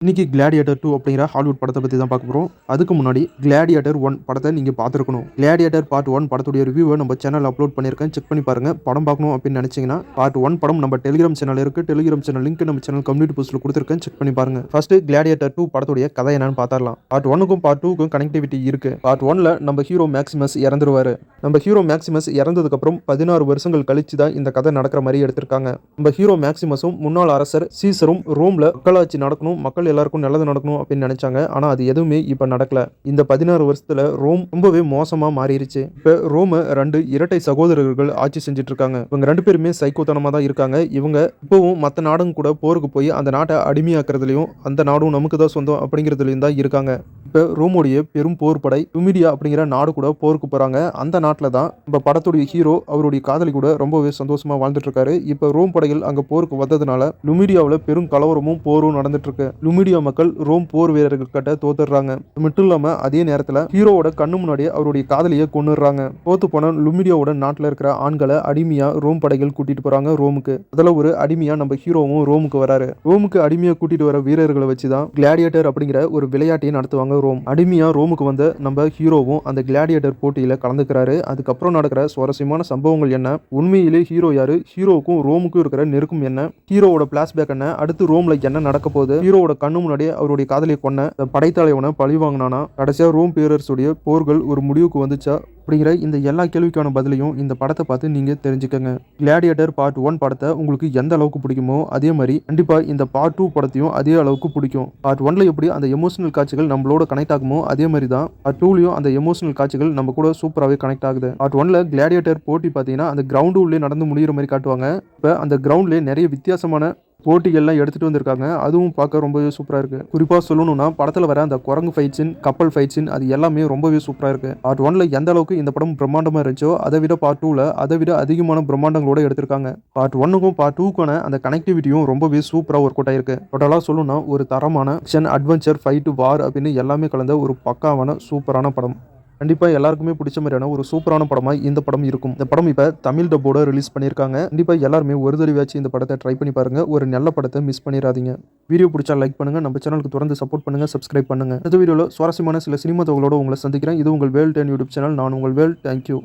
இன்னைக்கு கிளாடியேட்டர் 2 அப்படிங்கிற ஹாலிவுட் படத்தை பற்றி தான் பார்க்க போகிறோம். அதுக்கு முன்னாடி கிளாடியேட்டர் 1 படத்தை நீங்கள் பார்த்துருக்கணும். கிளாடியேட்டர் பார்ட் 1 படத்துடைய ரிவ்யூவை நம்ம சேனலில் அப்லோட் பண்ணியிருக்கேன். செக் பண்ணி பாருங்கள். படம் பார்க்கணும் அப்படின்னு நினச்சிங்கன்னா பார்ட் 1 படம் நம்ம டெலிகிராம் சேனல் இருக்குது. டெலிகிராம் சேனல் லிங்க் நம்ம சேனல் கம்யூனிட்டி போஸ்ட்டில் கொடுத்துருக்கேன். செக் பண்ணி பாருங்கள். ஃபர்ஸ்ட்டு கிளாடியேட்டர் 2 படத்துடைய கதை என்னன்னு பார்த்துடலாம். பார்ட் 1க்கும் பார்ட் 2க்கும் கனெக்டிவிட்டி இருக்குது. பார்ட் 1ல நம்ம ஹீரோ மேக்ஸிமஸ் இறந்துருவார். நம்ம ஹீரோ மேக்ஸிமஸ் இறந்ததுக்கப்புறம் 16 வருஷங்கள் கழிச்சு தான் இந்த கதை நடக்கிற மாதிரி எடுத்திருக்காங்க. நம்ம ஹீரோ மேக்ஸிமஸும் முன்னாள் அரசர் சீசரும் ரோமில் மக்களாட்சி நடக்கணும், மக்கள் எல்லாருக்கும் நல்லது நடக்கணும் அப்படின்னு நினைச்சாங்க. ஆனா அது எதுவுமே இப்ப நடக்கல. இந்த 16 வருஷத்துல ரோம் ரொம்பவே மோசமா மாறிடுச்சு. இப்ப ரோம 2 இரட்டை சகோதரர்கள் ஆட்சி செஞ்சுட்டு இருக்காங்க. இவங்க 2 பேருமே சைக்கோத்தனமா தான் இருக்காங்க. இவங்க இப்பவும் மற்ற நாடும் கூட போருக்கு போய் அந்த நாட்டை அடிமையாக்குறதுலயும் அந்த நாடும் நமக்கு தான் சொந்தம் அப்படிங்கிறதுலயும் தான் இருக்காங்க. இப்ப ரோமோடைய பெரும் போர் படை லுமிடியா அப்படிங்கிற நாடு கூட போருக்கு போறாங்க. அந்த நாட்டில் தான் இப்ப படத்துடைய ஹீரோ அவருடைய காதலி கூட ரொம்பவே சந்தோஷமா வாழ்ந்துட்டு இருக்காரு. இப்ப ரோம் படைகள் அங்க போருக்கு வந்ததுனால லுமிடியாவில் பெரும் கலவரமும் போரும் நடந்துட்டு இருக்கு. லுமிடியா மக்கள் ரோம் போர் வீரர்கள் கிட்ட தோத்துறாங்க. மட்டும் இல்லாம அதே நேரத்தில் ஹீரோவோட கண்ணு முன்னாடியே அவருடைய காதலியை கொன்னுறாங்க. தோத்து போன லுமிடியாவோட நாட்டில் இருக்கிற ஆண்களை அடிமையா ரோம் படைகள் கூட்டிட்டு போறாங்க ரோமுக்கு. அதுல ஒரு அடிமையா நம்ம ஹீரோவும் ரோமுக்கு வராரு. ரோமுக்கு அடிமையா கூட்டிட்டு வர வீரர்களை வச்சுதான் கிளாடியேட்டர் அப்படிங்கிற ஒரு விளையாட்டையை நடத்துவாங்க. ரோம் அடிமையா ரோமுக்கு வந்த நம்ம ஹீரோவும் அந்த கிளாடியேட்டர் போட்டியில கலந்துக்கிறாரு. அதுக்கப்புறம் நடக்கிற சுவாரஸ்யமான சம்பவங்கள் என்ன, உண்மையிலே ஹீரோ யாரு, ஹீரோவுக்கும் ரோமுக்கும் இருக்கிற நெருக்கம் என்ன, ஹீரோவோட பிளாஷ்பேக் என்ன, அடுத்து ரோம்ல என்ன நடக்க போகுது, ஹீரோவோட கண்ணு முன்னாடியே அவருடைய காதலியை கொன்ன படைத்தலைவனை பழி வாங்கினானா, கடைசியா ரோம் பேரரசுடைய போர்கள் ஒரு முடிவுக்கு வந்துச்சா அப்படிங்கிற இந்த எல்லா கேள்விக்கான பதிலையும் இந்த படத்தை பார்த்து நீங்க தெரிஞ்சுக்கங்க. கிளாடியேட்டர் பார்ட் 1 படத்தை உங்களுக்கு எந்த அளவுக்கு பிடிக்குமோ அதே மாதிரி கண்டிப்பா இந்த பார்ட் 2 படத்தையும் அதே அளவுக்கு பிடிக்கும். பார்ட் 1ல எப்படி அந்த எமோஷனல் காட்சிகள் நம்மளோட கனெக்ட் ஆகுமோ அதே மாதிரி தான் பார்ட் 2லயும் அந்த எமோஷனல் காட்சிகள் நம்ம கூட சூப்பராகவே கனெக்ட் ஆகுது. பார்ட் 1ல கிளாடியேட்டர் போட்டி பார்த்தீங்கன்னா அந்த கிரவுண்டு உள்ளே நடந்து முடிகிற மாதிரி காட்டுவாங்க. இப்போ அந்த கிரவுண்ட்லேயே நிறைய வித்தியாசமான போட்டிகள்லாம் எடுத்துகிட்டு வந்திருக்காங்க. அதுவும் பார்க்க ரொம்பவே சூப்பராக இருக்குது. குறிப்பாக சொல்லணும்னா படத்தில் வர அந்த குரங்கு ஃபைட் சீன், கப்பல் ஃபைட் சீன், அது எல்லாமே ரொம்பவே சூப்பராக இருக்குது. பார்ட் 1ல எந்த அளவுக்கு இந்த படம் பிரம்மாண்டமாக இருந்துச்சோ அதை விட பார்ட் 2ல அதை விட அதிகமான பிரம்மாண்டங்களோட எடுத்திருக்காங்க. பார்ட் 1க்கும் பார்ட் 2க்கான அந்த கனெக்டிவிட்டியும் ரொம்பவே சூப்பராக ஒர்க் அவுட் ஆயிருக்கு. டோட்டலாக சொல்லணும்னா ஒரு தரமான ஆக்ஷன், அட்வென்ச்சர், ஃபைட்டு, வார் அப்படின்னு எல்லாமே கலந்த ஒரு பக்காவான சூப்பரான படம். கண்டிப்பாக எல்லாருக்குமே பிடிச்ச மாதிரியான ஒரு சூப்பரான படமாக இந்த படம் இருக்கும். இந்த படம் இப்போ தமிழ் டப்போட ரிலீஸ் பண்ணியிருக்காங்க. கண்டிப்பாக எல்லாருமே ஒரு தடவையாச்சும் இந்த படத்தை ட்ரை பண்ணி பாருங்க. ஒரு நல்ல படத்தை மிஸ் பண்ணிடாதீங்க. வீடியோ பிடிச்சா லைக் பண்ணுங்க, நம்ம சேனலுக்கு தொடர்ந்து சப்போர்ட் பண்ணுங்க, சப்ஸ்கிரைப் பண்ணுங்க. இந்த வீடியோவில் சுவாரஸ்யமான சில சினிமா தகவலோடு உங்களை சந்திக்கிறேன். இது உங்கள் வேல் 10 யூடியூப் சேனல். நான் உங்கள் வேல். தேங்க்யூ.